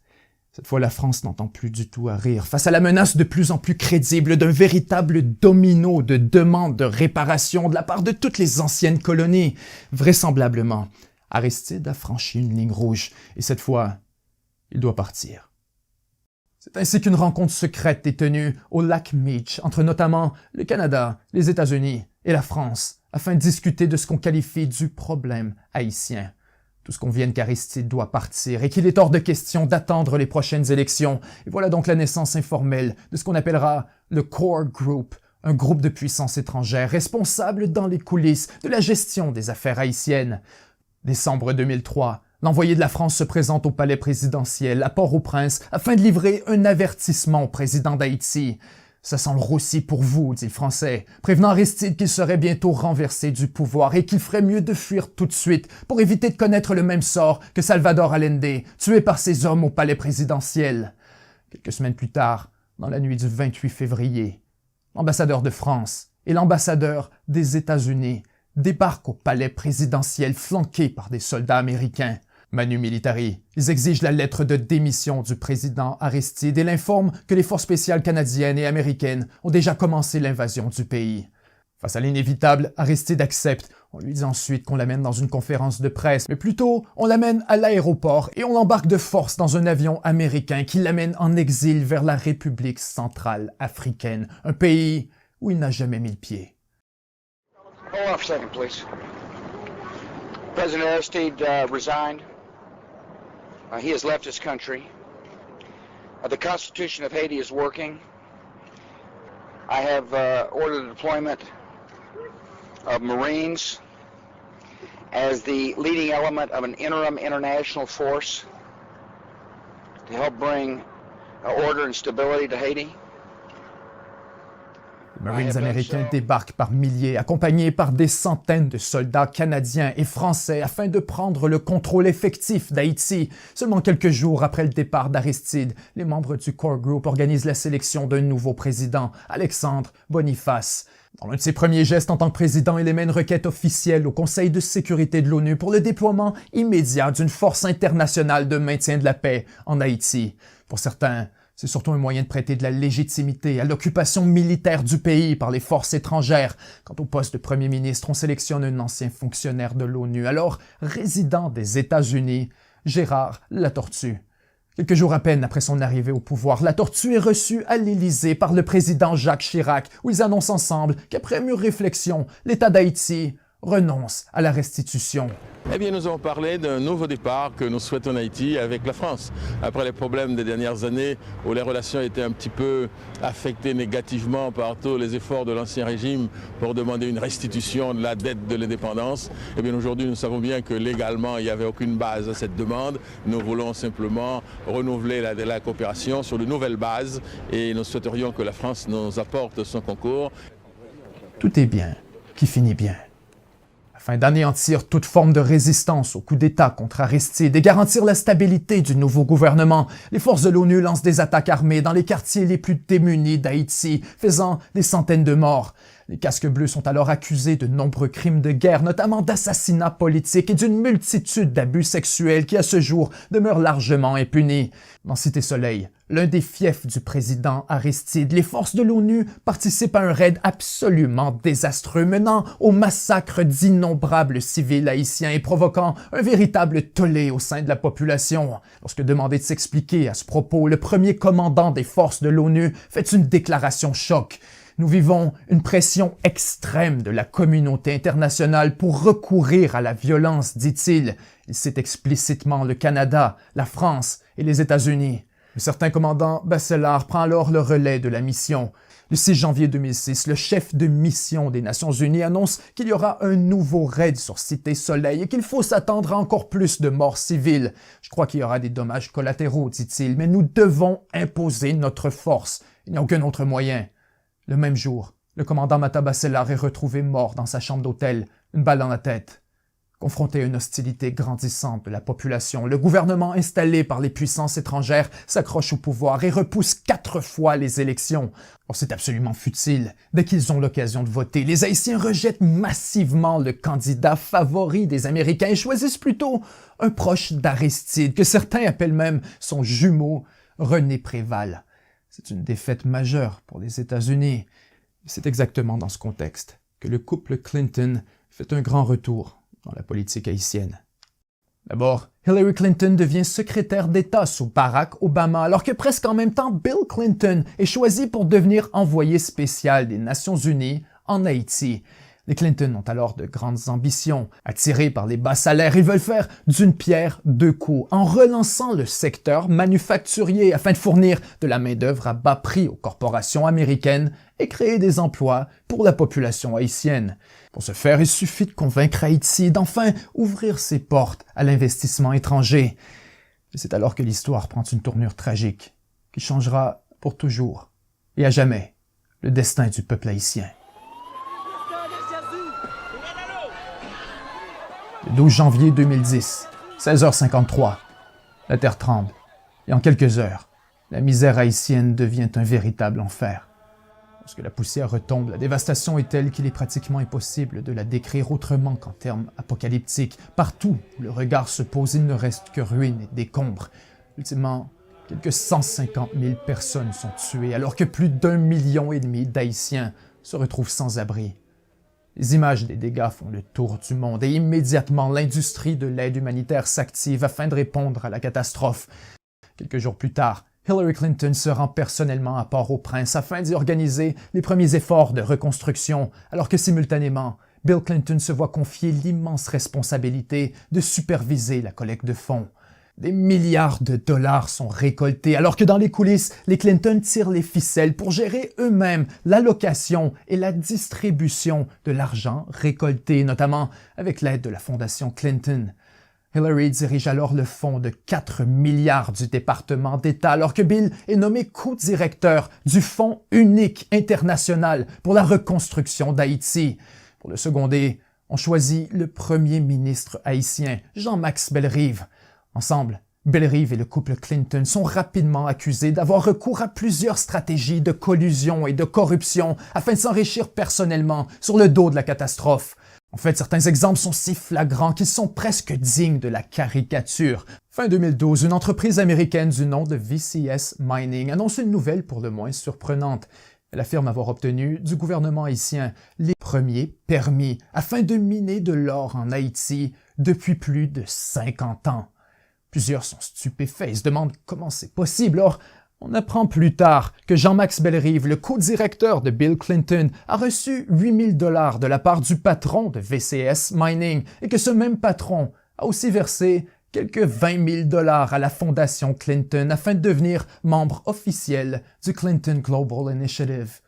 Cette fois, la France n'entend plus du tout à rire face à la menace de plus en plus crédible d'un véritable domino de demandes de réparation de la part de toutes les anciennes colonies. Vraisemblablement, Aristide a franchi une ligne rouge et cette fois, il doit partir. C'est ainsi qu'une rencontre secrète est tenue au lac Meech entre notamment le Canada, les États-Unis et la France afin de discuter de ce qu'on qualifie du problème haïtien. Tout ce qu'on vient qu'Aristide doit partir et qu'il est hors de question d'attendre les prochaines élections. Et voilà donc la naissance informelle de ce qu'on appellera le Core Group, un groupe de puissances étrangères responsable dans les coulisses de la gestion des affaires haïtiennes. Décembre 2003, l'envoyé de la France se présente au palais présidentiel à Port-au-Prince afin de livrer un avertissement au président d'Haïti. « Ça sent le roussi pour vous », dit le Français, prévenant Aristide qu'il serait bientôt renversé du pouvoir et qu'il ferait mieux de fuir tout de suite pour éviter de connaître le même sort que Salvador Allende, tué par ses hommes au palais présidentiel. Quelques semaines plus tard, dans la nuit du 28 février, l'ambassadeur de France et l'ambassadeur des États-Unis débarquent au palais présidentiel flanqués par des soldats américains. Manu Militari, ils exigent la lettre de démission du président Aristide et l'informent que les forces spéciales canadiennes et américaines ont déjà commencé l'invasion du pays. Face à l'inévitable, Aristide accepte. On lui dit ensuite qu'on l'amène dans une conférence de presse, mais plutôt, on l'amène à l'aéroport et on l'embarque de force dans un avion américain qui l'amène en exil vers la République centrale africaine, un pays où il n'a jamais mis le pied. Hold on for a second, please. President Aristide resigned. He has left his country. The Constitution of Haiti is working. I have ordered the deployment of Marines as the leading element of an interim international force to help bring order and stability to Haiti. Les Marines américains débarquent par milliers, accompagnés par des centaines de soldats canadiens et français afin de prendre le contrôle effectif d'Haïti. Seulement quelques jours après le départ d'Aristide, les membres du Core Group organisent la sélection d'un nouveau président, Alexandre Boniface. Dans l'un de ses premiers gestes en tant que président, il émet une requête officielle au Conseil de sécurité de l'ONU pour le déploiement immédiat d'une force internationale de maintien de la paix en Haïti. Pour certains, c'est surtout un moyen de prêter de la légitimité à l'occupation militaire du pays par les forces étrangères. Quant au poste de premier ministre, on sélectionne un ancien fonctionnaire de l'ONU, alors résident des États-Unis, Gérard Latortue. Quelques jours à peine après son arrivée au pouvoir, Latortue est reçu à l'Élysée par le président Jacques Chirac, où ils annoncent ensemble qu'après mûre réflexion, l'État d'Haïti renonce à la restitution. Eh bien, nous avons parlé d'un nouveau départ que nous souhaitons en Haïti avec la France. Après les problèmes des dernières années où les relations étaient un petit peu affectées négativement par tous les efforts de l'ancien régime pour demander une restitution de la dette de l'indépendance, eh bien, aujourd'hui, nous savons bien que légalement, il n'y avait aucune base à cette demande. Nous voulons simplement renouveler la coopération sur de nouvelles bases et nous souhaiterions que la France nous apporte son concours. Tout est bien qui finit bien. Afin d'anéantir toute forme de résistance au coup d'État contre Aristide et garantir la stabilité du nouveau gouvernement, les forces de l'ONU lancent des attaques armées dans les quartiers les plus démunis d'Haïti, faisant des centaines de morts. Les casques bleus sont alors accusés de nombreux crimes de guerre, notamment d'assassinats politiques et d'une multitude d'abus sexuels qui, à ce jour, demeurent largement impunis. Dans Cité Soleil, l'un des fiefs du président Aristide, les forces de l'ONU participent à un raid absolument désastreux menant au massacre d'innombrables civils haïtiens et provoquant un véritable tollé au sein de la population. Lorsque demandé de s'expliquer à ce propos, le premier commandant des forces de l'ONU fait une déclaration choc. Nous vivons une pression extrême de la communauté internationale pour recourir à la violence, dit-il. Il cite explicitement le Canada, la France et les États-Unis. Un certain commandant Bachelard prend alors le relais de la mission. Le 6 janvier 2006, le chef de mission des Nations Unies annonce qu'il y aura un nouveau raid sur Cité Soleil et qu'il faut s'attendre à encore plus de morts civiles. Je crois qu'il y aura des dommages collatéraux, dit-il, mais nous devons imposer notre force. Il n'y a aucun autre moyen. Le même jour, le commandant Mata Bachelard est retrouvé mort dans sa chambre d'hôtel, une balle dans la tête. Confronté à une hostilité grandissante de la population, le gouvernement installé par les puissances étrangères s'accroche au pouvoir et repousse 4 fois les élections. Or, c'est absolument futile. Dès qu'ils ont l'occasion de voter, les Haïtiens rejettent massivement le candidat favori des Américains et choisissent plutôt un proche d'Aristide, que certains appellent même son jumeau, René Préval. C'est une défaite majeure pour les États-Unis. C'est exactement dans ce contexte que le couple Clinton fait un grand retour dans la politique haïtienne. D'abord, Hillary Clinton devient secrétaire d'État sous Barack Obama, alors que presque en même temps, Bill Clinton est choisi pour devenir envoyé spécial des Nations Unies en Haïti. Les Clinton ont alors de grandes ambitions. Attirés par les bas salaires, ils veulent faire d'une pierre deux coups en relançant le secteur manufacturier afin de fournir de la main-d'œuvre à bas prix aux corporations américaines et créer des emplois pour la population haïtienne. Pour ce faire, il suffit de convaincre Haïti d'enfin ouvrir ses portes à l'investissement étranger. Et c'est alors que l'histoire prend une tournure tragique qui changera pour toujours et à jamais le destin du peuple haïtien. Le 12 janvier 2010, 16h53, la terre tremble, et en quelques heures, la misère haïtienne devient un véritable enfer. Lorsque la poussière retombe, la dévastation est telle qu'il est pratiquement impossible de la décrire autrement qu'en termes apocalyptiques. Partout où le regard se pose, il ne reste que ruines et décombres. Ultimement, quelques 150 000 personnes sont tuées, alors que plus d'1,5 million d'Haïtiens se retrouvent sans abri. Les images des dégâts font le tour du monde et immédiatement l'industrie de l'aide humanitaire s'active afin de répondre à la catastrophe. Quelques jours plus tard, Hillary Clinton se rend personnellement à Port-au-Prince afin d'y organiser les premiers efforts de reconstruction, alors que simultanément, Bill Clinton se voit confier l'immense responsabilité de superviser la collecte de fonds. Des milliards de dollars sont récoltés, alors que dans les coulisses, les Clinton tirent les ficelles pour gérer eux-mêmes l'allocation et la distribution de l'argent récolté, notamment avec l'aide de la Fondation Clinton. Hillary dirige alors le fonds de 4 milliards du département d'État, alors que Bill est nommé co-directeur du Fonds unique international pour la reconstruction d'Haïti. Pour le seconder, on choisit le premier ministre haïtien, Jean-Max Bellerive. Ensemble, Bellerive et le couple Clinton sont rapidement accusés d'avoir recours à plusieurs stratégies de collusion et de corruption afin de s'enrichir personnellement sur le dos de la catastrophe. En fait, certains exemples sont si flagrants qu'ils sont presque dignes de la caricature. Fin 2012, une entreprise américaine du nom de VCS Mining annonce une nouvelle pour le moins surprenante. Elle affirme avoir obtenu du gouvernement haïtien les premiers permis afin de miner de l'or en Haïti depuis plus de 50 ans. Plusieurs sont stupéfaits et se demandent comment c'est possible. Or, on apprend plus tard que Jean-Max Bellerive, le co-directeur de Bill Clinton, a reçu 8 000 $ de la part du patron de VCS Mining et que ce même patron a aussi versé quelques 20 000 $ à la Fondation Clinton afin de devenir membre officiel du Clinton Global Initiative.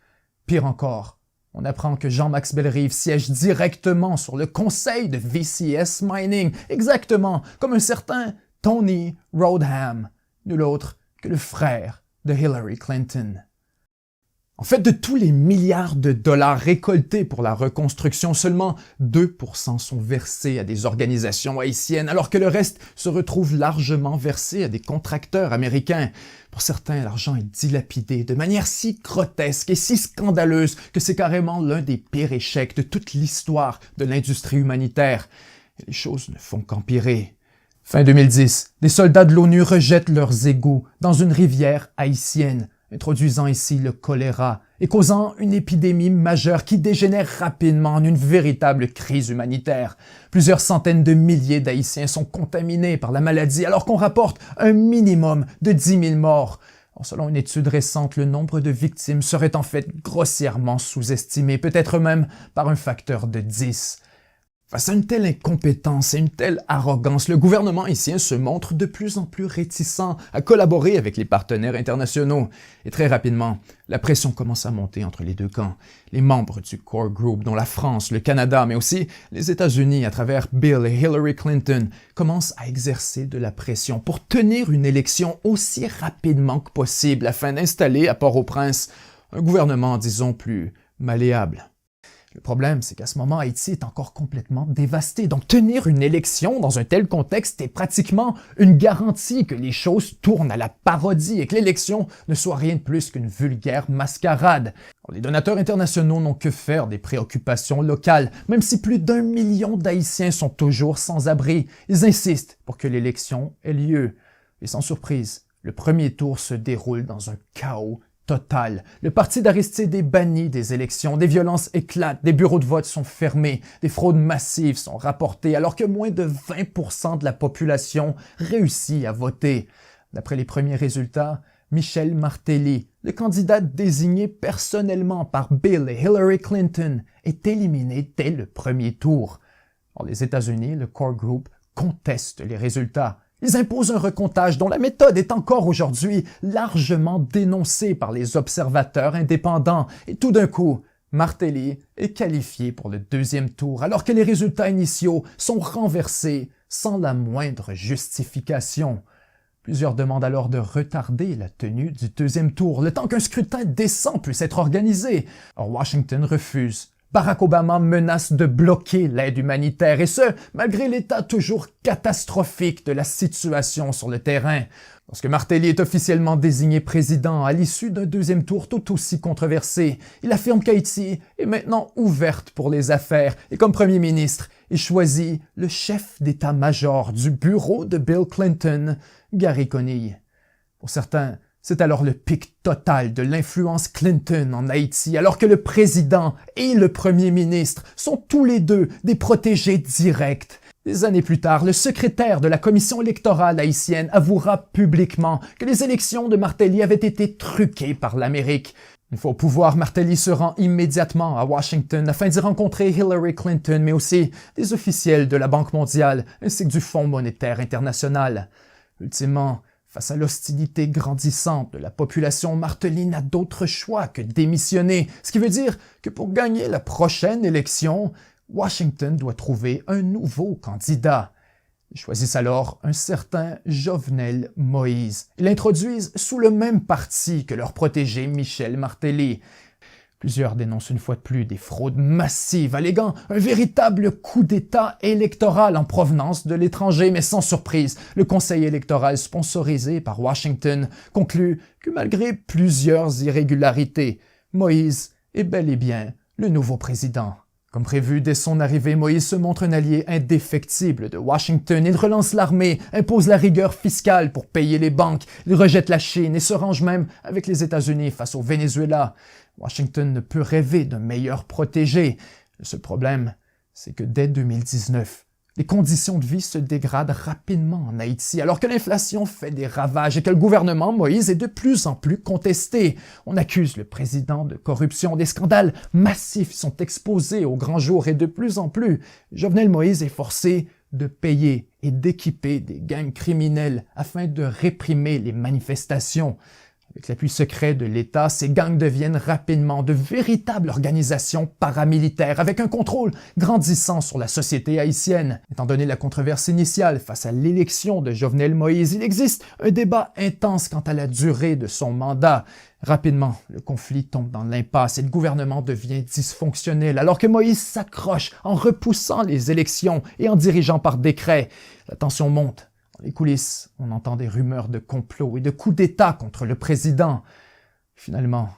Pire encore, on apprend que Jean-Max Bellerive siège directement sur le conseil de VCS Mining, exactement comme un certain Tony Rodham, nul autre que le frère de Hillary Clinton. En fait, de tous les milliards de dollars récoltés pour la reconstruction, seulement 2% sont versés à des organisations haïtiennes, alors que le reste se retrouve largement versé à des contracteurs américains. Pour certains, l'argent est dilapidé de manière si grotesque et si scandaleuse que c'est carrément l'un des pires échecs de toute l'histoire de l'industrie humanitaire. Et les choses ne font qu'empirer. Fin 2010, des soldats de l'ONU rejettent leurs égouts dans une rivière haïtienne, introduisant ici le choléra et causant une épidémie majeure qui dégénère rapidement en une véritable crise humanitaire. Plusieurs centaines de milliers d'Haïtiens sont contaminés par la maladie alors qu'on rapporte un minimum de 10 000 morts. Selon une étude récente, le nombre de victimes serait en fait grossièrement sous-estimé, peut-être même par un facteur de 10. Face à une telle incompétence et une telle arrogance, le gouvernement haïtien se montre de plus en plus réticent à collaborer avec les partenaires internationaux. Et très rapidement, la pression commence à monter entre les deux camps. Les membres du Core Group, dont la France, le Canada, mais aussi les États-Unis à travers Bill et Hillary Clinton, commencent à exercer de la pression pour tenir une élection aussi rapidement que possible afin d'installer à Port-au-Prince un gouvernement, disons, plus malléable. Le problème, c'est qu'à ce moment, Haïti est encore complètement dévasté. Donc, tenir une élection dans un tel contexte est pratiquement une garantie que les choses tournent à la parodie et que l'élection ne soit rien de plus qu'une vulgaire mascarade. Les donateurs internationaux n'ont que faire des préoccupations locales, même si plus d'1 million d'Haïtiens sont toujours sans abri. Ils insistent pour que l'élection ait lieu. Et sans surprise, le premier tour se déroule dans un chaos total. Le parti d'Aristide est banni des élections, des violences éclatent, des bureaux de vote sont fermés, des fraudes massives sont rapportées, alors que moins de 20% de la population réussit à voter. D'après les premiers résultats, Michel Martelly, le candidat désigné personnellement par Bill et Hillary Clinton, est éliminé dès le premier tour. Or, les États-Unis, le Core Group, contestent les résultats. Ils imposent un recomptage dont la méthode est encore aujourd'hui largement dénoncée par les observateurs indépendants. Et tout d'un coup, Martelly est qualifié pour le deuxième tour, alors que les résultats initiaux sont renversés sans la moindre justification. Plusieurs demandent alors de retarder la tenue du deuxième tour, le temps qu'un scrutin décent puisse être organisé. Or, Washington refuse. Barack Obama menace de bloquer l'aide humanitaire, et ce, malgré l'état toujours catastrophique de la situation sur le terrain. Lorsque Martelly est officiellement désigné président à l'issue d'un deuxième tour tout aussi controversé, il affirme qu'Haïti est maintenant ouverte pour les affaires, et comme premier ministre, il choisit le chef d'état-major du bureau de Bill Clinton, Gary Conille. Pour certains, C'est alors le pic total de l'influence Clinton en Haïti, alors que le président et le premier ministre sont tous les deux des protégés directs. Des années plus tard, le secrétaire de la commission électorale haïtienne avouera publiquement que les élections de Martelly avaient été truquées par l'Amérique. Une fois au pouvoir, Martelly se rend immédiatement à Washington afin d'y rencontrer Hillary Clinton, mais aussi des officiels de la Banque mondiale ainsi que du Fonds monétaire international. Ultimement, face à l'hostilité grandissante de la population, Martelly n'a d'autre choix que démissionner, ce qui veut dire que pour gagner la prochaine élection, Washington doit trouver un nouveau candidat. Ils choisissent alors un certain Jovenel Moïse et l'introduisent sous le même parti que leur protégé Michel Martelly. Plusieurs dénoncent une fois de plus des fraudes massives, alléguant un véritable coup d'État électoral en provenance de l'étranger, mais sans surprise, le conseil électoral sponsorisé par Washington conclut que malgré plusieurs irrégularités, Moïse est bel et bien le nouveau président. Comme prévu, dès son arrivée, Moïse se montre un allié indéfectible de Washington. Il relance l'armée, impose la rigueur fiscale pour payer les banques, il rejette la Chine et se range même avec les États-Unis face au Venezuela. Washington ne peut rêver d'un meilleur protégé. Le seul problème, c'est que dès 2019, les conditions de vie se dégradent rapidement en Haïti, alors que l'inflation fait des ravages et que le gouvernement Moïse est de plus en plus contesté. On accuse le président de corruption, des scandales massifs sont exposés au grand jour et de plus en plus, Jovenel Moïse est forcé de payer et d'équiper des gangs criminels afin de réprimer les manifestations. Avec l'appui secret de l'État, ces gangs deviennent rapidement de véritables organisations paramilitaires avec un contrôle grandissant sur la société haïtienne. Étant donné la controverse initiale face à l'élection de Jovenel Moïse, il existe un débat intense quant à la durée de son mandat. Rapidement, le conflit tombe dans l'impasse et le gouvernement devient dysfonctionnel alors que Moïse s'accroche en repoussant les élections et en dirigeant par décret. La tension monte. Dans les coulisses, on entend des rumeurs de complot et de coups d'État contre le président. Finalement,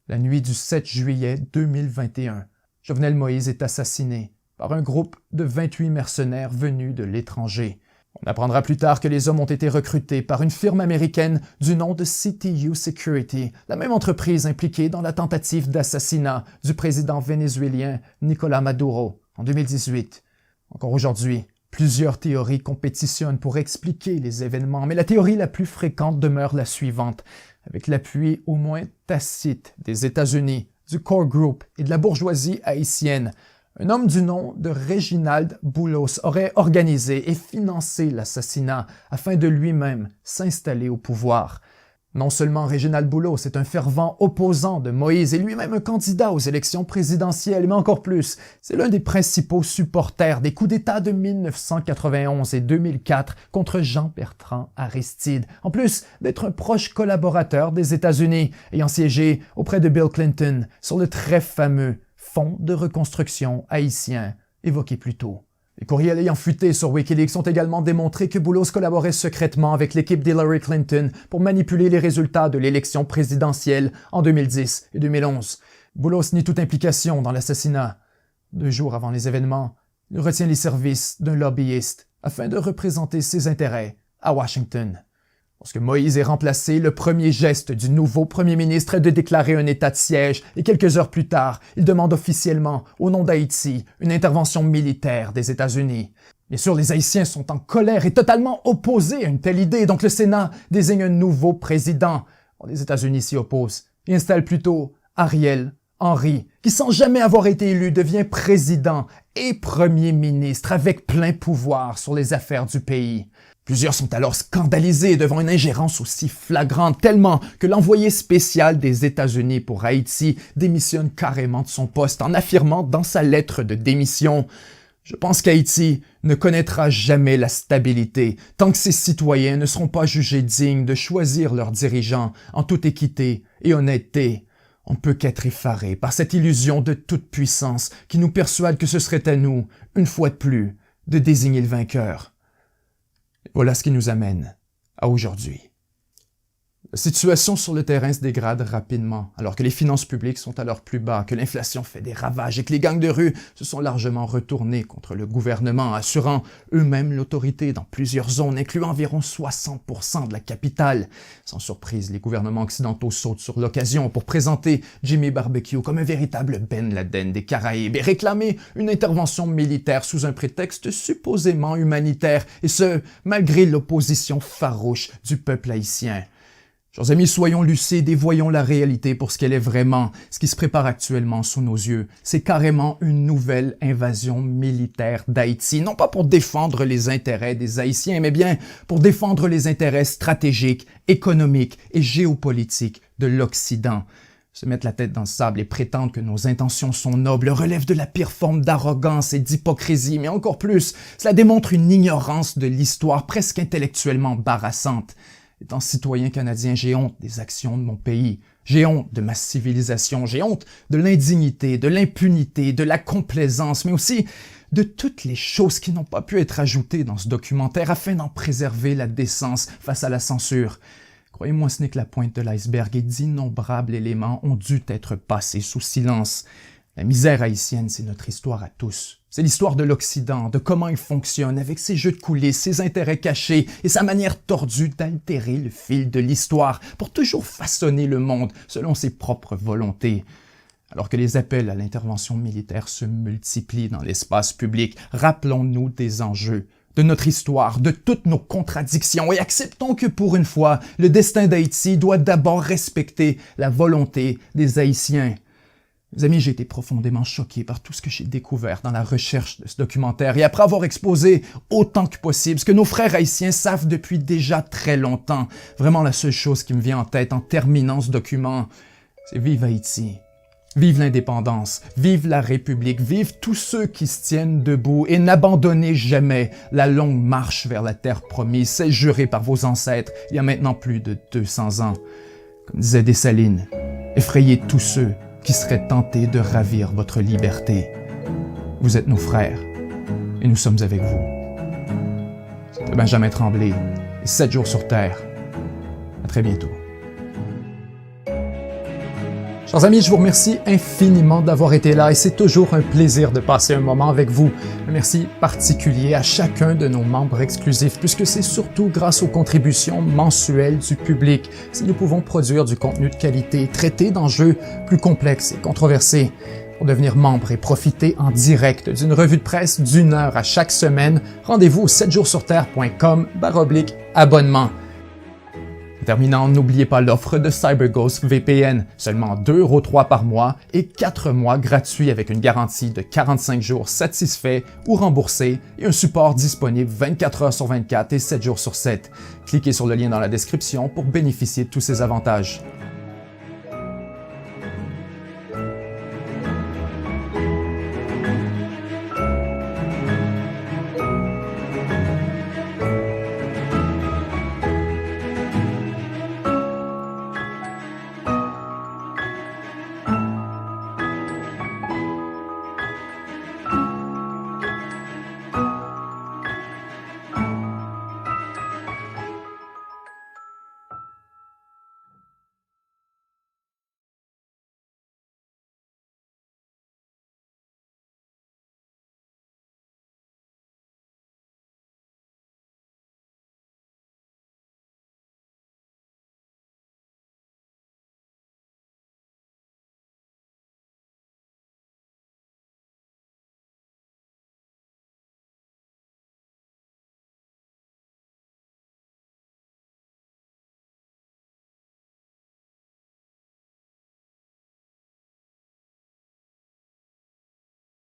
la nuit du 7 juillet 2021, Jovenel Moïse est assassiné par un groupe de 28 mercenaires venus de l'étranger. On apprendra plus tard que les hommes ont été recrutés par une firme américaine du nom de CTU Security, la même entreprise impliquée dans la tentative d'assassinat du président vénézuélien Nicolás Maduro en 2018. Encore aujourd'hui, plusieurs théories compétitionnent pour expliquer les événements, mais la théorie la plus fréquente demeure la suivante. Avec l'appui au moins tacite des États-Unis, du Core Group et de la bourgeoisie haïtienne, un homme du nom de Réginald Boulos aurait organisé et financé l'assassinat afin de lui-même s'installer au pouvoir. Non seulement Réginald Boulos est un fervent opposant de Moïse et lui-même un candidat aux élections présidentielles, mais encore plus, c'est l'un des principaux supporters des coups d'État de 1991 et 2004 contre Jean-Bertrand Aristide, en plus d'être un proche collaborateur des États-Unis, ayant siégé auprès de Bill Clinton sur le très fameux Fonds de reconstruction haïtien évoqué plus tôt. Les courriels ayant fuité sur Wikileaks ont également démontré que Boulos collaborait secrètement avec l'équipe d'Hillary Clinton pour manipuler les résultats de l'élection présidentielle en 2010 et 2011. Boulos nie toute implication dans l'assassinat. 2 jours avant les événements, il retient les services d'un lobbyiste afin de représenter ses intérêts à Washington. Lorsque Moïse est remplacé, le premier geste du nouveau premier ministre est de déclarer un état de siège et quelques heures plus tard, il demande officiellement, au nom d'Haïti, une intervention militaire des États-Unis. Bien sûr, les Haïtiens sont en colère et totalement opposés à une telle idée, donc le Sénat désigne un nouveau président. Les États-Unis s'y opposent et installent plutôt Ariel Henry, qui sans jamais avoir été élu devient président et premier ministre avec plein pouvoir sur les affaires du pays. Plusieurs sont alors scandalisés devant une ingérence aussi flagrante, tellement que l'envoyé spécial des États-Unis pour Haïti démissionne carrément de son poste en affirmant dans sa lettre de démission « Je pense qu'Haïti ne connaîtra jamais la stabilité tant que ses citoyens ne seront pas jugés dignes de choisir leurs dirigeants en toute équité et honnêteté. On ne peut qu'être effaré par cette illusion de toute puissance qui nous persuade que ce serait à nous, une fois de plus, de désigner le vainqueur. » Voilà ce qui nous amène à aujourd'hui. La situation sur le terrain se dégrade rapidement, alors que les finances publiques sont à leur plus bas, que l'inflation fait des ravages et que les gangs de rue se sont largement retournés contre le gouvernement, assurant eux-mêmes l'autorité dans plusieurs zones, incluant environ 60% de la capitale. Sans surprise, les gouvernements occidentaux sautent sur l'occasion pour présenter Jimmy Barbecue comme un véritable Ben Laden des Caraïbes et réclamer une intervention militaire sous un prétexte supposément humanitaire, et ce, malgré l'opposition farouche du peuple haïtien. Chers amis, soyons lucides et voyons la réalité pour ce qu'elle est vraiment. Ce qui se prépare actuellement sous nos yeux, c'est carrément une nouvelle invasion militaire d'Haïti. Non pas pour défendre les intérêts des Haïtiens, mais bien pour défendre les intérêts stratégiques, économiques et géopolitiques de l'Occident. Se mettre la tête dans le sable et prétendre que nos intentions sont nobles relève de la pire forme d'arrogance et d'hypocrisie, mais encore plus, cela démontre une ignorance de l'histoire presque intellectuellement embarrassante. Étant citoyen canadien, j'ai honte des actions de mon pays. J'ai honte de ma civilisation. J'ai honte de l'indignité, de l'impunité, de la complaisance, mais aussi de toutes les choses qui n'ont pas pu être ajoutées dans ce documentaire afin d'en préserver la décence face à la censure. Croyez-moi, ce n'est que la pointe de l'iceberg et d'innombrables éléments ont dû être passés sous silence. La misère haïtienne, c'est notre histoire à tous. C'est l'histoire de l'Occident, de comment il fonctionne avec ses jeux de coulisses, ses intérêts cachés et sa manière tordue d'altérer le fil de l'histoire pour toujours façonner le monde selon ses propres volontés. Alors que les appels à l'intervention militaire se multiplient dans l'espace public, rappelons-nous des enjeux, de notre histoire, de toutes nos contradictions et acceptons que pour une fois, le destin d'Haïti doit d'abord respecter la volonté des Haïtiens. Mes amis, j'ai été profondément choqué par tout ce que j'ai découvert dans la recherche de ce documentaire et après avoir exposé autant que possible ce que nos frères haïtiens savent depuis déjà très longtemps. Vraiment, la seule chose qui me vient en tête en terminant ce document, c'est vive Haïti. Vive l'indépendance, vive la République, vive tous ceux qui se tiennent debout et n'abandonnez jamais la longue marche vers la terre promise, celle jurée par vos ancêtres il y a maintenant plus de 200 ans. Comme disait Dessalines, effrayez tous ceux qui seraient tentés de ravir votre liberté. Vous êtes nos frères et nous sommes avec vous. C'était Benjamin Tremblay et 7 jours sur Terre. À très bientôt. Chers amis, je vous remercie infiniment d'avoir été là et c'est toujours un plaisir de passer un moment avec vous. Un merci particulier à chacun de nos membres exclusifs puisque c'est surtout grâce aux contributions mensuelles du public si nous pouvons produire du contenu de qualité, traiter d'enjeux plus complexes et controversés. Pour devenir membre et profiter en direct d'une revue de presse d'1 heure à chaque semaine, rendez-vous au 7jourssurterre.com/abonnement. En terminant, n'oubliez pas l'offre de CyberGhost VPN, seulement 2,03 € par mois et 4 mois gratuits avec une garantie de 45 jours satisfait ou remboursé et un support disponible 24 heures sur 24 et 7 jours sur 7. Cliquez sur le lien dans la description pour bénéficier de tous ces avantages.